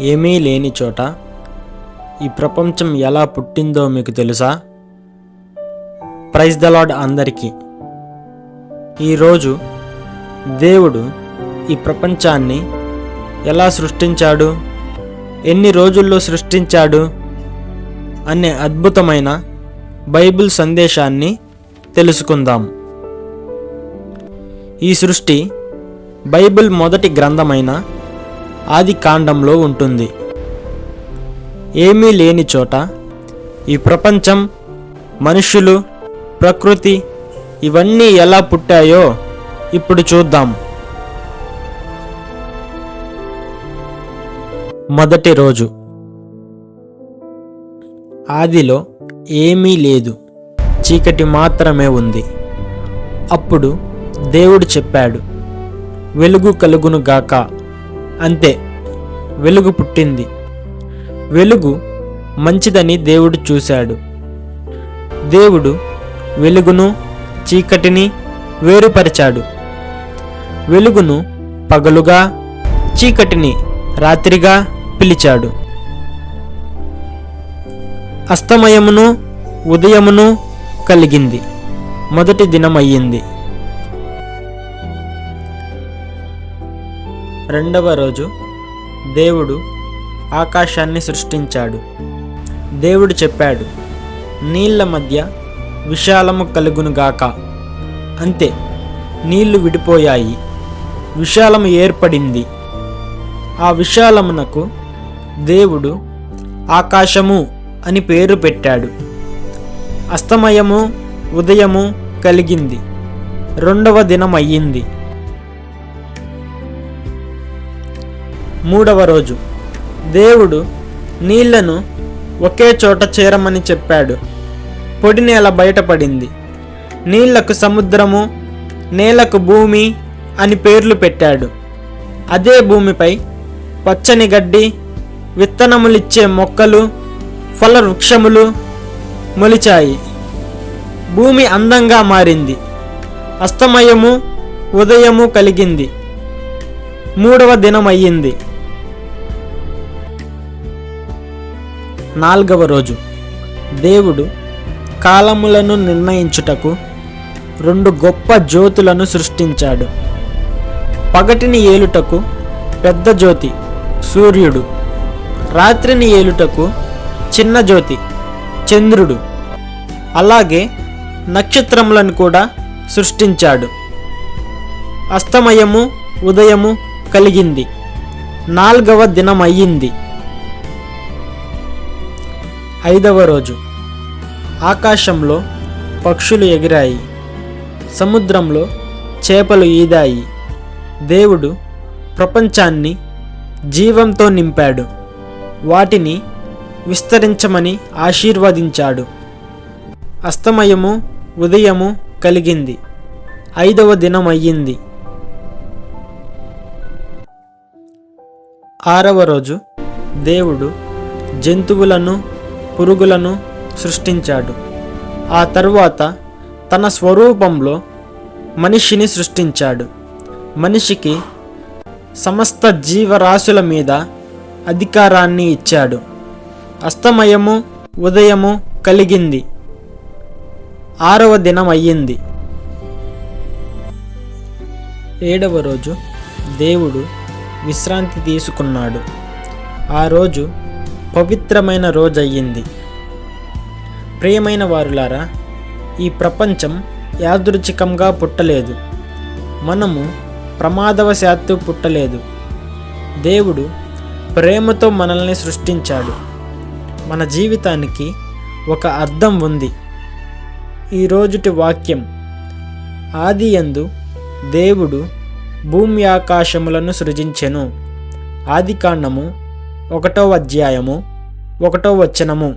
ఏమీ లేని చోట ఈ ప్రపంచం ఎలా పుట్టిందో మీకు తెలుసా? ప్రైజ్ ద లార్డ్ అందరికీ. ఈరోజు దేవుడు ఈ ప్రపంచాన్ని ఎలా సృష్టించాడు, ఎన్ని రోజుల్లో సృష్టించాడు అనే అద్భుతమైన బైబిల్ సందేశాన్ని తెలుసుకుందాం. ఈ సృష్టి బైబిల్ మొదటి గ్రంథమైన ఆది కాండంలో ఉంటుంది. ఏమీ లేని చోట ఈ ప్రపంచం, మనుషులు, ప్రకృతి ఇవన్నీ ఎలా పుట్టాయో ఇప్పుడు చూద్దాం. మొదటి రోజు. ఆదిలో ఏమీ లేదు, చీకటి మాత్రమే ఉంది. అప్పుడు దేవుడు చెప్పాడు, వెలుగు కలుగును గాక. అంతే, వెలుగు పుట్టింది. వెలుగు మంచిదని దేవుడు చూశాడు. దేవుడు వెలుగును, చీకటిని వేరుపరిచాడు. వెలుగును పగలుగా, చీకటిని రాత్రిగా పిలిచాడు. అస్తమయమును, ఉదయమును కలిగింది. మొదటి దినం అయ్యింది. రెండవ రోజు దేవుడు ఆకాశాన్ని సృష్టించాడు. దేవుడు చెప్పాడు, నీళ్ల మధ్య విశాలము కలుగునుగాక. అంతే, నీళ్లు విడిపోయాయి, విశాలము ఏర్పడింది. ఆ విశాలమునకు దేవుడు ఆకాశము అని పేరు పెట్టాడు. అస్తమయము, ఉదయము కలిగింది. రెండవ దినం అయ్యింది. మూడవ రోజు దేవుడు నీళ్లను ఒకే చోట చేరమని చెప్పాడు. పొడి నేల బయటపడింది. నీళ్లకు సముద్రము, నేలకు భూమి అని పేర్లు పెట్టాడు. అదే భూమిపై పచ్చని గడ్డి, విత్తనములిచ్చే మొక్కలు, ఫల వృక్షములు మొలిచాయి. భూమి అందంగా మారింది. అస్తమయము, ఉదయము కలిగింది. మూడవ దినం అయ్యింది. నాల్గవ రోజు దేవుడు కాలములను నిర్ణయించుటకు 2 గొప్ప జ్యోతులను సృష్టించాడు. పగటిని ఏలుటకు పెద్ద జ్యోతి సూర్యుడు, రాత్రిని ఏలుటకు చిన్న జ్యోతి చంద్రుడు. అలాగే నక్షత్రములను కూడా సృష్టించాడు. అస్తమయము, ఉదయము కలిగింది. 4వ దినం అయ్యింది. 5వ రోజు ఆకాశంలో పక్షులు ఎగిరాయి, సముద్రంలో చేపలు ఈదాయి. దేవుడు ప్రపంచాన్ని జీవంతో నింపాడు. వాటిని విస్తరించమని ఆశీర్వదించాడు. అస్తమయము, ఉదయము కలిగింది. 5వ దినం అయ్యింది. 6వ రోజు దేవుడు జంతువులను, పురుగులను సృష్టించాడు. ఆ తరువాత తన స్వరూపంలో మనిషిని సృష్టించాడు. మనిషికి సమస్త జీవరాశుల మీద అధికారాన్ని ఇచ్చాడు. అస్తమయము, ఉదయము కలిగింది. 6వ దినం అయ్యింది. 7వ రోజు దేవుడు విశ్రాంతి తీసుకున్నాడు. ఆ రోజు పవిత్రమైన రోజు అయ్యింది. ప్రియమైన వారులారా, ఈ ప్రపంచం యాదృచ్ఛికంగా పుట్టలేదు. మనము ప్రమాదవశాత్తు పుట్టలేదు. దేవుడు ప్రేమతో మనల్ని సృష్టించాడు. మన జీవితానికి ఒక అర్థం ఉంది. ఈ రోజుటి వాక్యం, ఆదియందు దేవుడు భూమి ఆకాశములను సృజించెను. ఆదికాండము 1వ అధ్యాయము 1వ వచనము.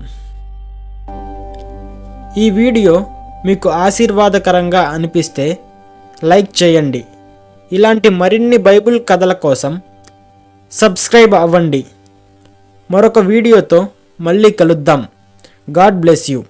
ఈ వీడియో మీకు ఆశీర్వాదకరంగా అనిపిస్తే లైక్ చేయండి. ఇలాంటి మరిన్ని బైబిల్ కథల కోసం సబ్స్క్రైబ్ అవ్వండి. మరొక వీడియోతో మళ్ళీ కలుద్దాం. God bless you.